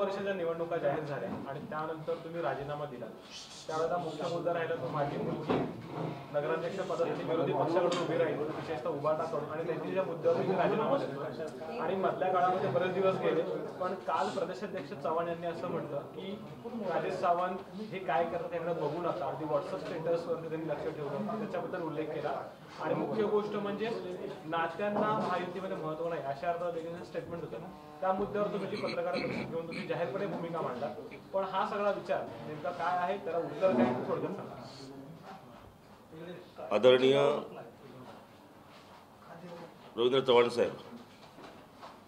परिषदेच्या निवडणुका जाहीर झाल्या आणि त्यानंतर तुम्ही राजीनामा दिला, त्यावेळेला मुख्य मुद्दा राहिला तो माझी मुलगी नगराध्यक्ष पदासाठी विरोधी पक्षाकडून उभी राहील, विशेषतः उभाटाकडून, आणि त्यांच्या मुद्द्यावर तुम्ही राजीनामा दिला. आणि मधल्या काळामध्ये बरेच दिवस गेले, पण काल प्रदेशाध्यक्ष चव्हाण यांनी असं म्हटलं की राजेश सावंत हे काय करतात याकडे बघू नका. अगदी व्हॉट्सअप स्टेटसवर त्यांनी लक्ष ठेवलं, त्याच्याबद्दल उल्लेख केला. आणि मुख्य गोष्ट म्हणजे नात्यांना महायुतीमध्ये महत्व नाही अशा अर्थात स्टेटमेंट होतं. त्या मुद्द्यावर तुम्ही पत्रकार परिषद घेऊन तुम्ही जाहीरपणे भूमिका मांडला. पण हा सगळा विचार नेमका काय आहे, त्याला उत्तर काय थोडक्यात सांगा. आदरणीय रवींद्र चव्हाण साहेब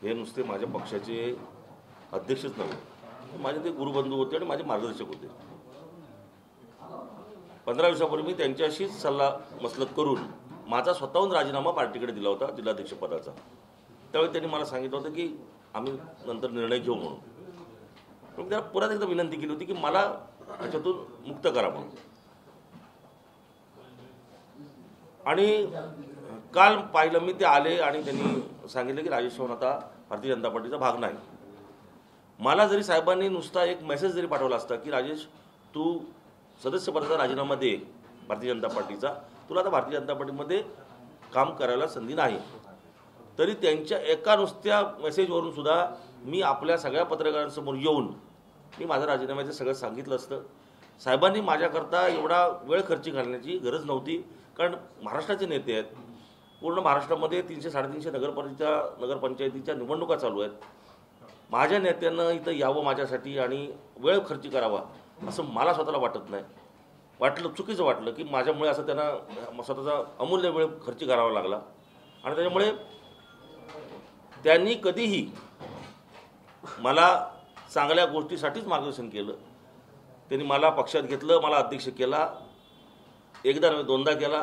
हे नुसते माझ्या पक्षाचे अध्यक्षच नव्हे, माझे ते गुरुबंधू होते आणि माझे मार्गदर्शक होते. 15 दिवसापूर्वी मी त्यांच्याशीच सल्ला मसलत करून माझा स्वतःहून राजीनामा पार्टीकडे दिला होता जिल्हाध्यक्ष पदाचा. त्यावेळी त्यांनी मला सांगितलं होतं की आम्ही नंतर निर्णय घेऊ म्हणून. पण त्याला परत एकदा विनंती केली होती की मला त्याच्यातून मुक्त करा म्हणून. आणि काल पाहिलं मी, ते आले आणि त्यांनी सांगितलं की राजेश सावंत आता भारतीय जनता पार्टीचा भाग नाही. मला जरी साहेबांनी नुसता एक मेसेज जरी पाठवला असता की राजेश तू सदस्यपदाचा राजीनामा दे भारतीय जनता पार्टीचा, तुला आता भारतीय जनता पार्टीमध्ये काम करायला संधी नाही, तरी त्यांच्या एका नुसत्या मेसेजवरून सुद्धा मी आपल्या सगळ्या पत्रकारांसमोर येऊन मी माझं राजीनाम्याचं सगळं सांगितलं असतं. साहेबांनी माझ्याकरता एवढा वेळ खर्ची घालण्याची गरज नव्हती, कारण महाराष्ट्राचे नेते आहेत. पूर्ण महाराष्ट्रामध्ये 300-350 नगरपंचायतीच्या निवडणुका चालू आहेत. माझ्या नेत्यांना इथं यावं माझ्यासाठी आणि वेळ खर्ची करावा असं मला स्वतःला वाटत नाही. वाटलं, चुकीचं वाटलं की माझ्यामुळे असं त्यांना स्वतःचा अमूल्य वेळ खर्ची करावा लागला. आणि त्याच्यामुळे त्यांनी कधीही मला चांगल्या गोष्टीसाठीच मार्गदर्शन केलं. त्यांनी मला पक्षात घेतलं, मला अध्यक्ष केला, एकदा नव्हे दोनदा केला.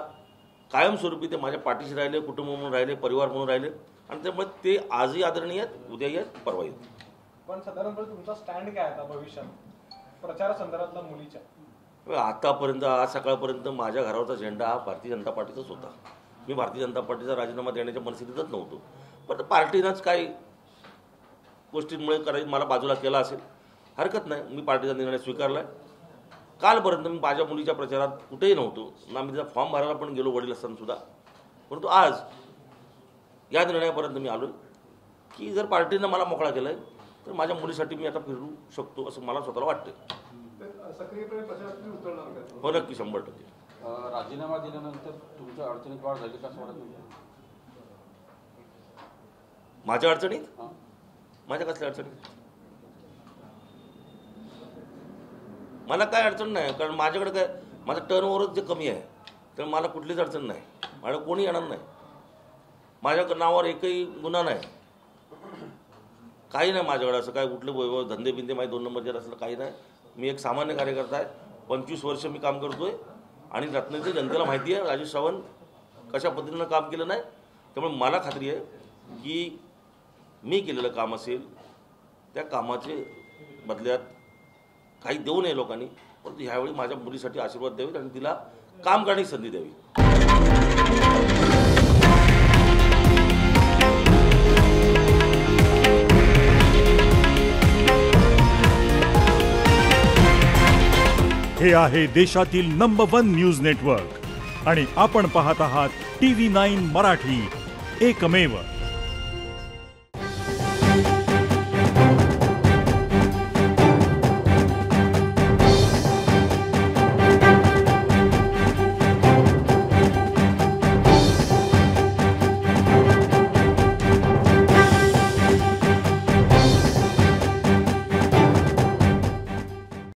कायमस्वरूपी ते माझ्या पाठीशी राहिले, कुटुंब म्हणून राहिले, परिवार म्हणून राहिले. आणि त्यामुळे ते आजही आदरणीय आहेत, उद्याही आहेत, परवाही आहेत. पण साधारणपणे तुमचा स्टँड काय आता भविष्यात प्रचारासंदर्भातला मुलीच्या? आतापर्यंत आज सकाळपर्यंत माझ्या घरावरचा झेंडा हा भारतीय जनता पार्टीचाच होता. मी भारतीय जनता पार्टीचा राजीनामा देण्याच्या परिस्थितीतच नव्हतो. पण पार्टीनंच काही गोष्टींमुळे करायची मला बाजूला केला असेल, हरकत नाही. मी पार्टीचा निर्णय स्वीकारला आहे. कालपर्यंत मी माझ्या मुलीच्या प्रचारात कुठेही नव्हतो ना, मी तिचा फॉर्म भरायला पण गेलो वडील असताना सुद्धा. परंतु आज या निर्णयापर्यंत मी आलो की जर पार्टीनं मला मोकळा केला आहे तर माझ्या मुलीसाठी मी आता फिरू शकतो असं मला स्वतःला वाटतं. हो, नक्की, 100%. राजीनामा दिल्यानंतर तुमच्या अडचणीत वाढ झाली का असं वाटत? माझ्या अडचणीत? माझ्या कसल्या अडचणीत? मला काय अडचण नाही, कारण माझ्याकडे काय, माझं टर्नओव्हरच जे कमी आहे तर मला कुठलीच अडचण नाही. माझ्या कोणी येणार नाही. माझ्या नावावर एकही गुन्हा नाही, काही नाही माझ्याकडे. असं काय कुठले वैभव धंदे बिंदे माझे 2 नंबरचे असलं काही नाही. मी एक सामान्य कार्यकर्ता आहे. 25 वर्ष मी काम करतोय आणि रत्नागिरी जनतेला माहिती आहे राजेश सावंत कशा पद्धतीनं काम केलं नाही. त्यामुळे मला खात्री आहे की मी केलेलं काम असेल त्या कामाचे बदल्यात काही देऊ नये लोकांनी, परंतु ह्यावेळी माझ्या मुलीसाठी आशीर्वाद द्यावेत आणि तिला काम करण्याची संधी द्यावी. हे आहे देशातील नंबर 1 न्यूज नेटवर्क आणि आपण पाहत आहात TV9 मराठी, एकमेव.